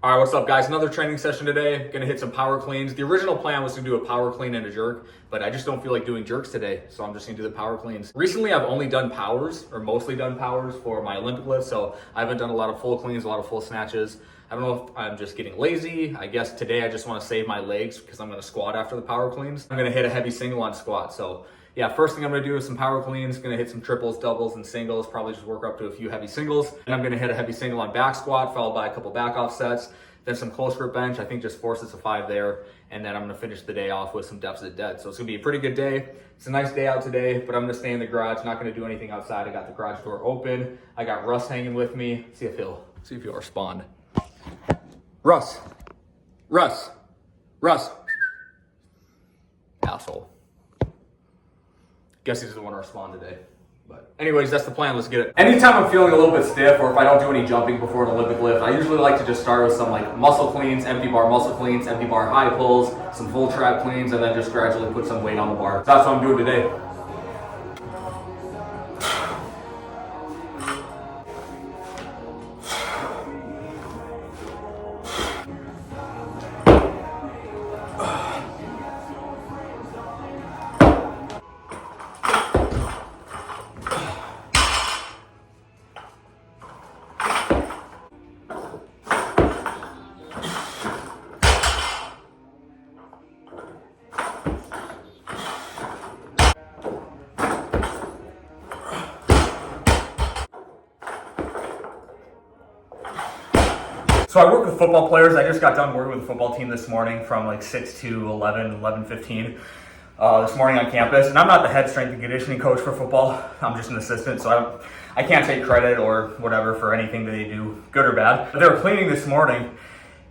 All right, what's up guys? Another training session today. Gonna hit some power cleans. The original plan was to do a power clean and a jerk, but I just don't feel like doing jerks today, so I'm just gonna do the power cleans. Recently, I've only done powers, or mostly done powers for my Olympic lifts, so I haven't done a lot of full cleans, a lot of full snatches. I don't know if I'm just getting lazy. I guess today I just wanna save my legs because I'm gonna squat after the power cleans. I'm gonna hit a heavy single on squat, so yeah, first thing I'm gonna do is some power cleans. Gonna hit some triples, doubles, and singles. Probably just work up to a few heavy singles. And I'm gonna hit a heavy single on back squat, followed by a couple back off sets. Then some close grip bench. I think just 4 sets of 5 there. And then I'm gonna finish the day off with some deficit dead. So it's gonna be a pretty good day. It's a nice day out today, but I'm gonna stay in the garage. Not gonna do anything outside. I got the garage door open. I got Russ hanging with me. See if he'll respond. Russ. Asshole. Guess he doesn't want to respond today. But anyways, that's the plan. Let's get it. Anytime I'm feeling a little bit stiff, or if I don't do any jumping before an Olympic lift, I usually like to just start with some like muscle cleans, empty bar muscle cleans, empty bar high pulls, some full trap cleans, and then just gradually put some weight on the bar. So that's what I'm doing today. So I work with football players. I just got done working with the football team this morning from like 6 to 11:15 this morning on campus. And I'm not the head strength and conditioning coach for football. I'm just an assistant, so I can't take credit or whatever for anything that they do, good or bad. But they were cleaning this morning,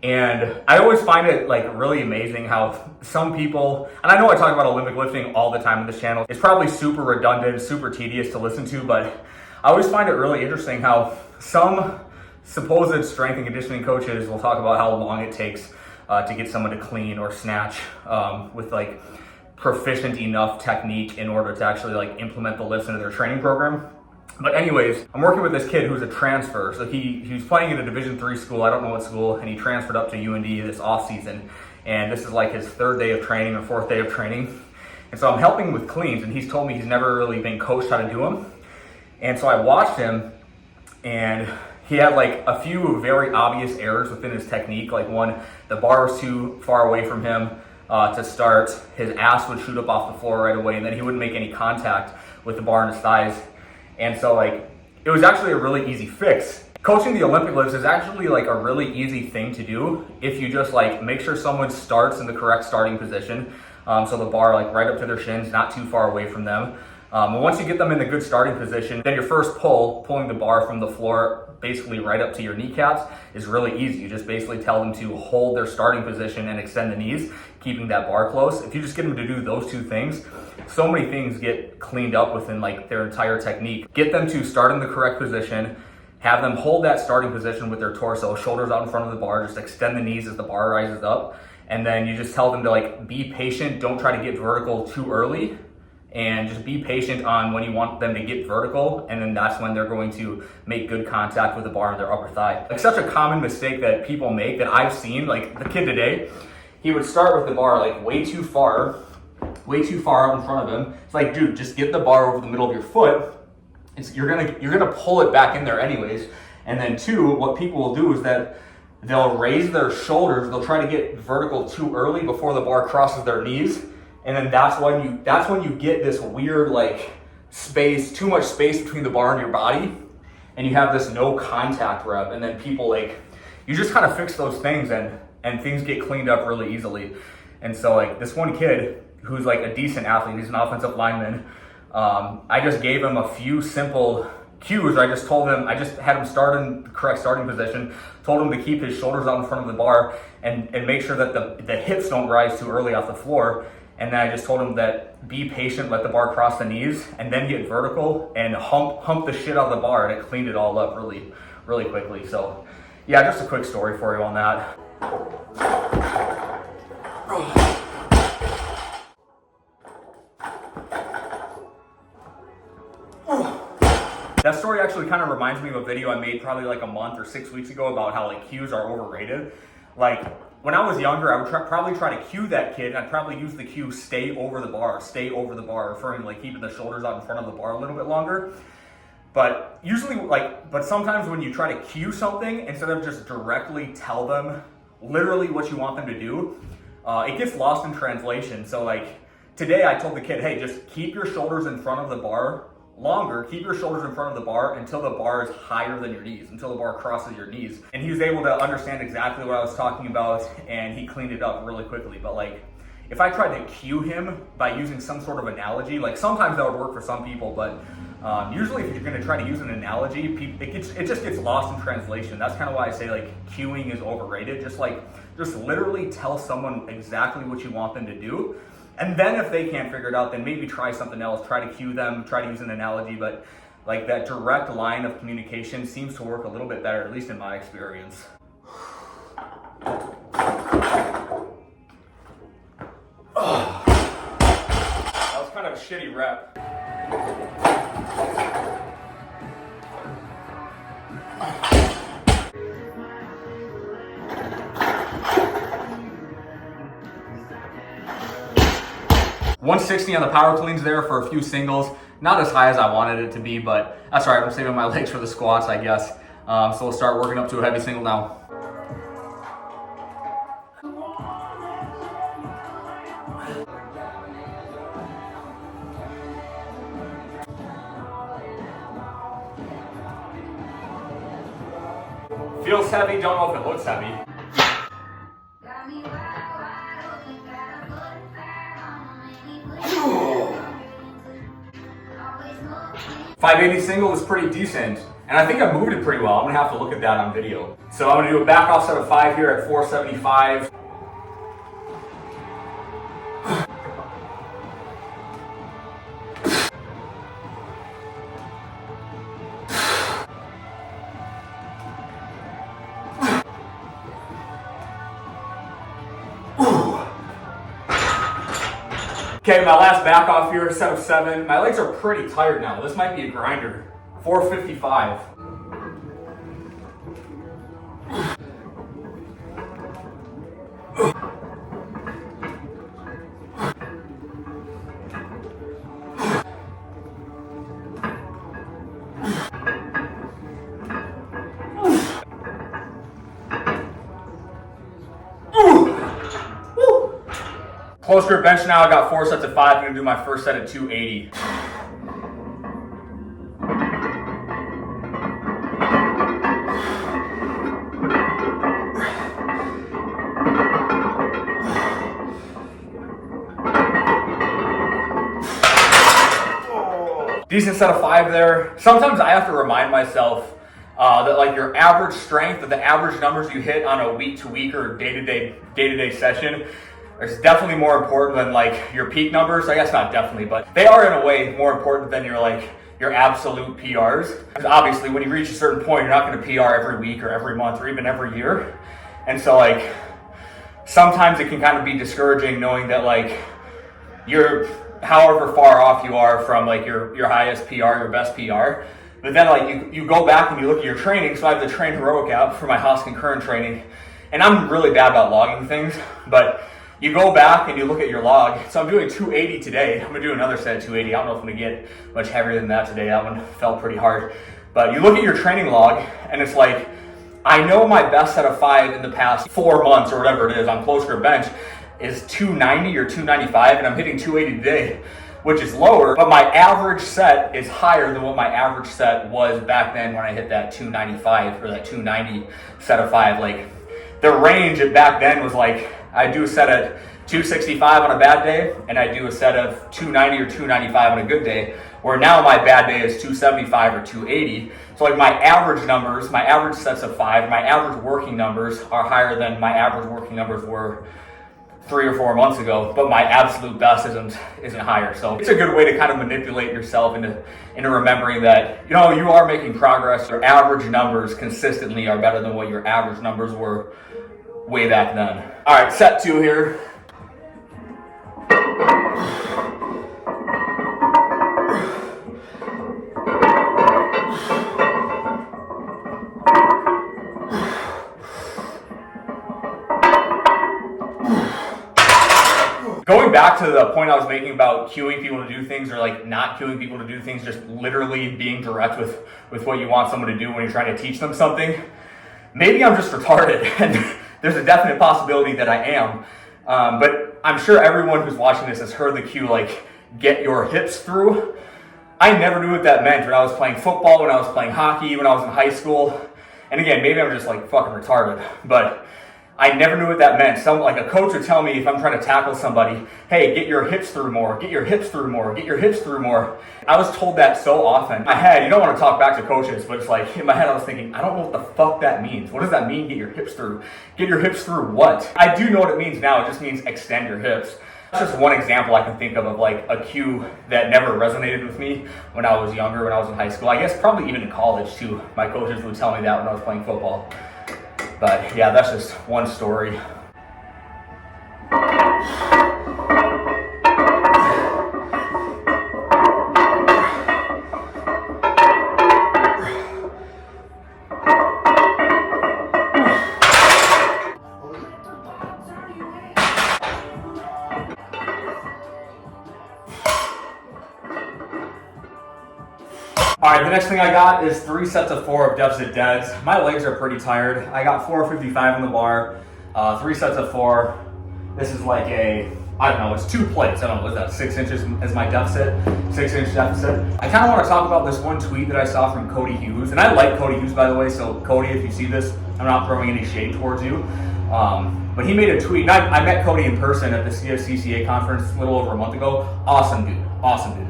and I always find it like really amazing how some people, and I know I talk about Olympic lifting all the time on this channel. It's probably super redundant, super tedious to listen to, but I always find it really interesting how some supposed strength and conditioning coaches will talk about how long it takes to get someone to clean or snatch with like proficient enough technique in order to actually like implement the lifts into their training program. But anyways, I'm working with this kid who's a transfer. So he was playing in a Division III school, I don't know what school, and he transferred up to UND this off season. And this is like his 3rd day of training or 4th day of training. And so I'm helping with cleans, and he's told me he's never really been coached how to do them. And so I watched him, and he had like a few very obvious errors within his technique. Like one, the bar was too far away from him to start. His ass would shoot up off the floor right away, and then he wouldn't make any contact with the bar in his thighs. And so like, it was actually a really easy fix. Coaching the Olympic lifts is actually like a really easy thing to do if you just like make sure someone starts in the correct starting position. So the bar like right up to their shins, not too far away from them. And once you get them in the good starting position, then your first pull, pulling the bar from the floor basically right up to your kneecaps, is really easy. You just basically tell them to hold their starting position and extend the knees, keeping that bar close. If you just get them to do those 2 things, so many things get cleaned up within like their entire technique. Get them to start in the correct position, have them hold that starting position with their torso, shoulders out in front of the bar, just extend the knees as the bar rises up. And then you just tell them to like be patient, don't try to get vertical too early, and just be patient on when you want them to get vertical, and then that's when they're going to make good contact with the bar in their upper thigh. Like such a common mistake that people make that I've seen, like the kid today, he would start with the bar like way too far out in front of him. It's like, dude, just get the bar over the middle of your foot. You're gonna pull it back in there anyways. And then 2, what people will do is that they'll raise their shoulders, they'll try to get vertical too early before the bar crosses their knees. And then that's when you get this weird like space, too much space between the bar and your body, and you have this no contact rep. And then people like, you just kind of fix those things and things get cleaned up really easily. And so like this one kid who's like a decent athlete, he's an offensive lineman. I just gave him a few simple cues. I just had him start in the correct starting position, told him to keep his shoulders out in front of the bar and make sure that the hips don't rise too early off the floor. And then I just told him that be patient, let the bar cross the knees, and then get vertical and hump the shit out of the bar, and it cleaned it all up really, really quickly. So yeah, just a quick story for you on that. That story actually kind of reminds me of a video I made probably like a month or 6 weeks ago about how like cues are overrated. Like when I was younger, I would probably try to cue that kid, and I'd probably use the cue stay over the bar, referring to like keeping the shoulders out in front of the bar a little bit longer. But usually but sometimes when you try to cue something, instead of just directly tell them literally what you want them to do, it gets lost in translation. So like today I told the kid, hey, just keep your shoulders in front of the bar longer, keep your shoulders in front of the bar until the bar is higher than your knees, until the bar crosses your knees. And he was able to understand exactly what I was talking about, and he cleaned it up really quickly. But like, if I tried to cue him by using some sort of analogy, like sometimes that would work for some people, but usually if you're gonna try to use an analogy, it just gets lost in translation. That's kind of why I say like cueing is overrated. Just literally tell someone exactly what you want them to do. And then if they can't figure it out, then maybe try something else, try to cue them, try to use an analogy, but like that direct line of communication seems to work a little bit better, at least in my experience. That was kind of a shitty rep. 160 on the power cleans there for a few singles. Not as high as I wanted it to be, but that's all right. I'm saving my legs for the squats, I guess. So we'll start working up to a heavy single now. Feels heavy, don't know if it looks heavy. 580 single is pretty decent, and I think I moved it pretty well. I'm gonna have to look at that on video. So I'm gonna do a back off set of 5 here at 475. Okay, my last back off here, set of 7. My legs are pretty tired now. This might be a grinder. 455. Close grip bench now. I got 4 sets of 5. I'm gonna do my first set at 280. Decent set of 5 there. Sometimes I have to remind myself that like your average strength, that the average numbers you hit on a week-to-week or day-to-day session is definitely more important than like your peak numbers. I guess not definitely, but they are in a way more important than your absolute PRs. Because obviously when you reach a certain point, you're not gonna PR every week or every month or even every year. And so like, sometimes it can kind of be discouraging knowing that like you're however far off you are from like your highest PR, your best PR. But then like you go back and you look at your training. So I have the Train Heroic app for my Haas concurrent training, and I'm really bad about logging things, but you go back and you look at your log. So I'm doing 280 today. I'm gonna do another set of 280. I don't know if I'm gonna get much heavier than that today. That one felt pretty hard. But you look at your training log and it's like, I know my best set of 5 in the past 4 months or whatever it is on close grip bench is 290 or 295, and I'm hitting 280 today, which is lower, but my average set is higher than what my average set was back then when I hit that 295 or that 290 set of 5. Like the range back then was like, I do a set at 265 on a bad day, and I do a set of 290 or 295 on a good day, where now my bad day is 275 or 280. So like my average numbers, my average sets of 5, my average working numbers are higher than my average working numbers were 3 or 4 months ago, but my absolute best isn't higher. So it's a good way to kind of manipulate yourself into remembering that, you know, you are making progress. Your average numbers consistently are better than what your average numbers were way back then. All right, set 2 here. Going back to the point I was making about cueing people to do things or like not cueing people to do things, just literally being direct with what you want someone to do when you're trying to teach them something. Maybe I'm just retarded, and there's a definite possibility that I am. But I'm sure everyone who's watching this has heard the cue, like, get your hips through. I never knew what that meant when I was playing football, when I was playing hockey, when I was in high school. And again, maybe I'm just like fucking retarded, but I never knew what that meant. Like a coach would tell me if I'm trying to tackle somebody, hey, get your hips through more, get your hips through more, get your hips through more. I was told that so often. In my head, you don't want to talk back to coaches, but it's like, in my head I was thinking, I don't know what the fuck that means. What does that mean, get your hips through? Get your hips through what? I do know what it means now. It just means extend your hips. That's just one example I can think of like a cue that never resonated with me when I was younger, when I was in high school. I guess probably even in college too. My coaches would tell me that when I was playing football. But yeah, that's just one story. All right, the next thing I got is 3 sets of 4 of deficit deads. My legs are pretty tired. I got 455 on the bar, 3 sets of 4. This is like I don't know, it's 2 plates. I don't know, what is that, 6 inches as my deficit, 6-inch deficit. I kind of want to talk about this one tweet that I saw from Cody Hughes. And I like Cody Hughes, by the way, so Cody, if you see this, I'm not throwing any shade towards you. But he made a tweet, and I met Cody in person at the CSCCA conference a little over a month ago. Awesome dude.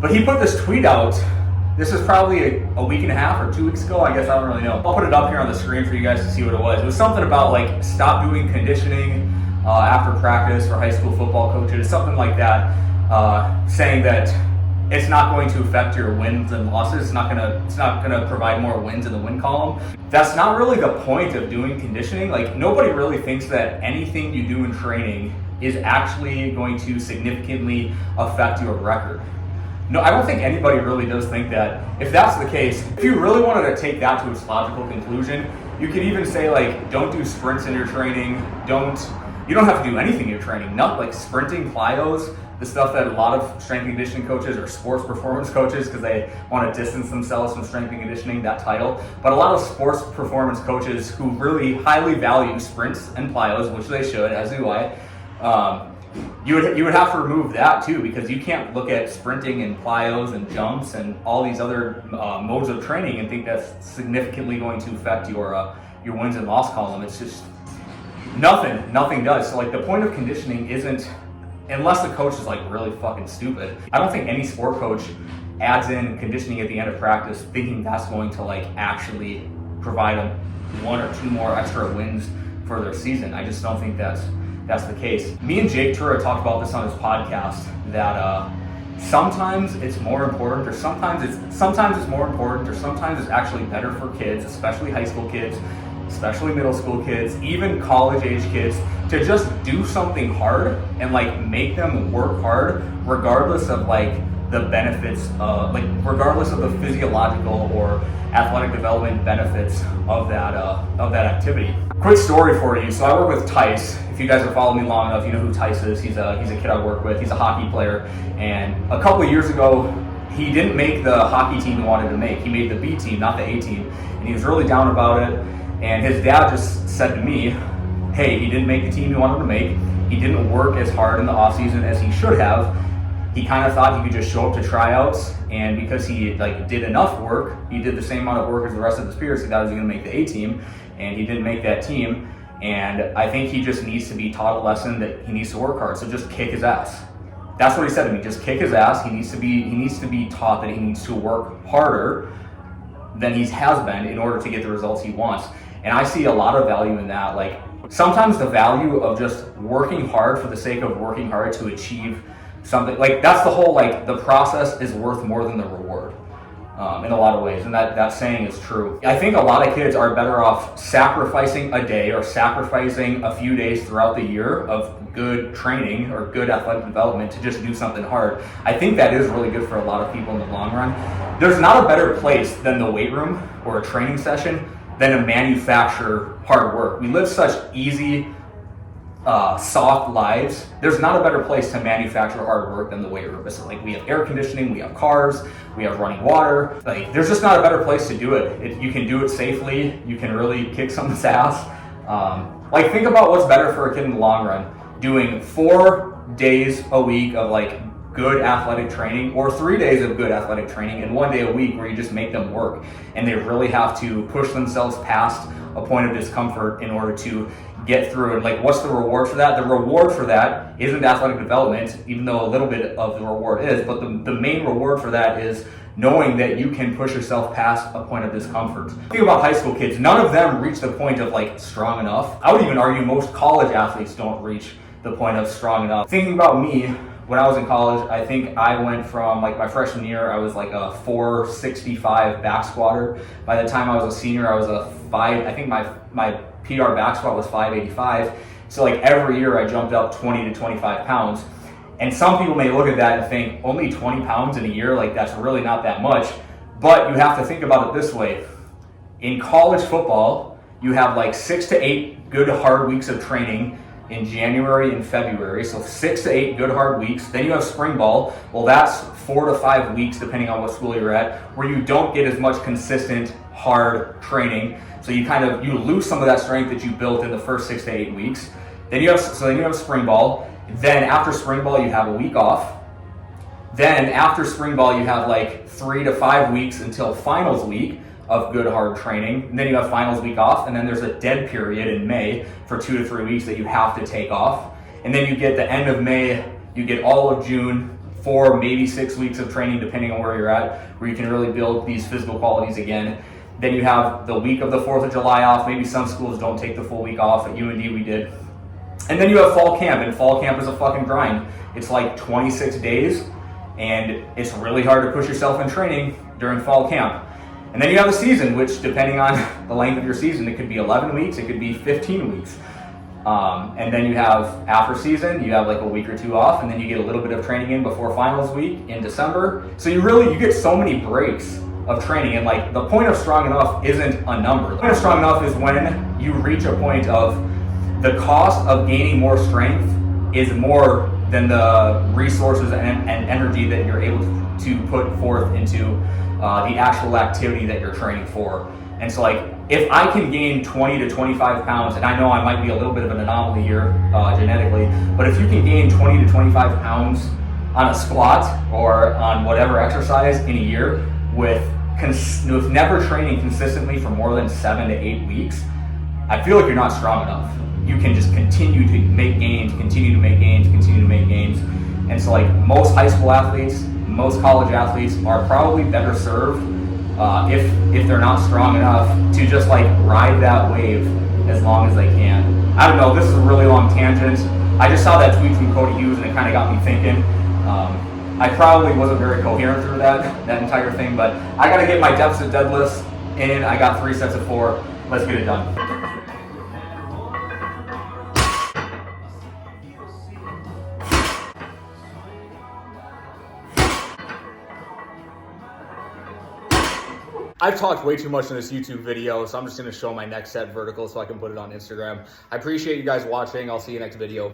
But he put this tweet out. This is probably a week and a half or 2 weeks ago. I guess I don't really know. I'll put it up here on the screen for you guys to see what it was. It was something about like stop doing conditioning after practice for high school football coaches, something like that, saying that it's not going to affect your wins and losses. It's not gonna provide more wins in the win column. That's not really the point of doing conditioning. Like nobody really thinks that anything you do in training is actually going to significantly affect your record. No, I don't think anybody really does think that. If that's the case, if you really wanted to take that to its logical conclusion, you could even say like, don't do sprints in your training. You don't have to do anything in your training. Not like sprinting, plyos, the stuff that a lot of strength and conditioning coaches or sports performance coaches, because they want to distance themselves from strength and conditioning, that title. But a lot of sports performance coaches who really highly value sprints and plyos, which they should, as do I, you would have to remove that too, because you can't look at sprinting and plyos and jumps and all these other modes of training and think that's significantly going to affect your wins and loss column. It's just nothing does. So like the point of conditioning isn't, unless the coach is like really fucking stupid. I don't think any sport coach adds in conditioning at the end of practice thinking that's going to like actually provide them 1 or 2 more extra wins for their season. I just don't think that's the case. Me and Jake Tura talked about this on his podcast, that sometimes it's more important, or sometimes it's more important, or sometimes it's actually better for kids, especially high school kids, especially middle school kids, even college age kids, to just do something hard and like make them work hard regardless of like the benefits, regardless of the physiological or athletic development benefits of that activity. Quick story for you. So I work with Tice. If you guys have followed me long enough, you know who Tice is. He's a kid I work with. He's a hockey player, and a couple of years ago, he didn't make the hockey team he wanted to make. He made the B team, not the A team, and he was really down about it. And his dad just said to me, "Hey, he didn't make the team he wanted to make. He didn't work as hard in the off season as he should have. He kind of thought he could just show up to tryouts, and because he like did enough work, he did the same amount of work as the rest of his peers. He thought he was going to make the A team, and he didn't make that team. And I think he just needs to be taught a lesson that he needs to work hard. So just kick his ass." That's what he said to me. Just kick his ass. He needs to be taught that he needs to work harder than he has been in order to get the results he wants. And I see a lot of value in that. Like sometimes the value of just working hard for the sake of working hard to achieve something, like that's the whole, like the process is worth more than the reward in a lot of ways, and that saying is true. I think a lot of kids are better off sacrificing a day or sacrificing a few days throughout the year of good training or good athletic development to just do something hard. I think that is really good for a lot of people in the long run. There's not a better place than the weight room or a training session than to manufacture hard work. We live such easy, soft lives, there's not a better place to manufacture hard work than the weight room. So like we have air conditioning, we have cars, we have running water. Like there's just not a better place to do it. You can do it safely. You can really kick someone's ass. Like think about what's better for a kid in the long run. Doing 4 days a week of like good athletic training, or 3 days of good athletic training and 1 day a week where you just make them work and they really have to push themselves past a point of discomfort in order to get through. And like, what's the reward for that? The reward for that isn't athletic development, even though a little bit of the reward is, but the main reward for that is knowing that you can push yourself past a point of discomfort. Think about high school kids. None of them reach the point of like strong enough. I would even argue most college athletes don't reach the point of strong enough. Thinking about me, when I was in college, I think I went from like my freshman year, I was like a 465 back squatter. By the time I was a senior, I was a 5, I think my PR back squat was 585. So like every year I jumped up 20 to 25 pounds. And some people may look at that and think only 20 pounds in a year, like that's really not that much. But you have to think about it this way. In college football, you have like 6 to 8 good hard weeks of training in January and February, so 6 to 8 good hard weeks. Then you have spring ball. Well, that's 4 to 5 weeks, depending on what school you're at, where you don't get as much consistent hard training. So you lose some of that strength that you built in the first 6 to 8 weeks. Then you have spring ball. Then after spring ball, you have a week off. Then after spring ball, you have like 3 to 5 weeks until finals week of good hard training, and then you have finals week off, and then there's a dead period in May for 2 to 3 weeks that you have to take off, and then you get the end of May, you get all of June, 4 maybe 6 weeks of training depending on where you're at, where you can really build these physical qualities again. Then you have the week of the 4th of July off. Maybe some schools don't take the full week off. At UND we did. And then you have fall camp, and fall camp is a fucking grind. It's like 26 days, and it's really hard to push yourself in training during fall camp. And then you have the season, which depending on the length of your season, it could be 11 weeks, it could be 15 weeks. And then you have after season, you have like a week or 2 off, and then you get a little bit of training in before finals week in December. So you get so many breaks of training, and like the point of strong enough isn't a number. The point of strong enough is when you reach a point of the cost of gaining more strength is more than the resources and energy that you're able to put forth into the actual activity that you're training for. And so like, if I can gain 20 to 25 pounds, and I know I might be a little bit of an anomaly here genetically, but if you can gain 20 to 25 pounds on a squat or on whatever exercise in a year with never training consistently for more than 7 to 8 weeks, I feel like you're not strong enough. You can just continue to make gains, continue to make gains, continue to make gains. And so like most high school athletes, most college athletes are probably better served if they're not strong enough to just like ride that wave as long as they can. I don't know, this is a really long tangent. I just saw that tweet from Cody Hughes and it kind of got me thinking. I probably wasn't very coherent through that entire thing, but I got to get my deficit deadlifts in. I got 3 sets of 4. Let's get it done. I've talked way too much in this YouTube video, so I'm just going to show my next set vertical so I can put it on Instagram. I appreciate you guys watching. I'll see you next video.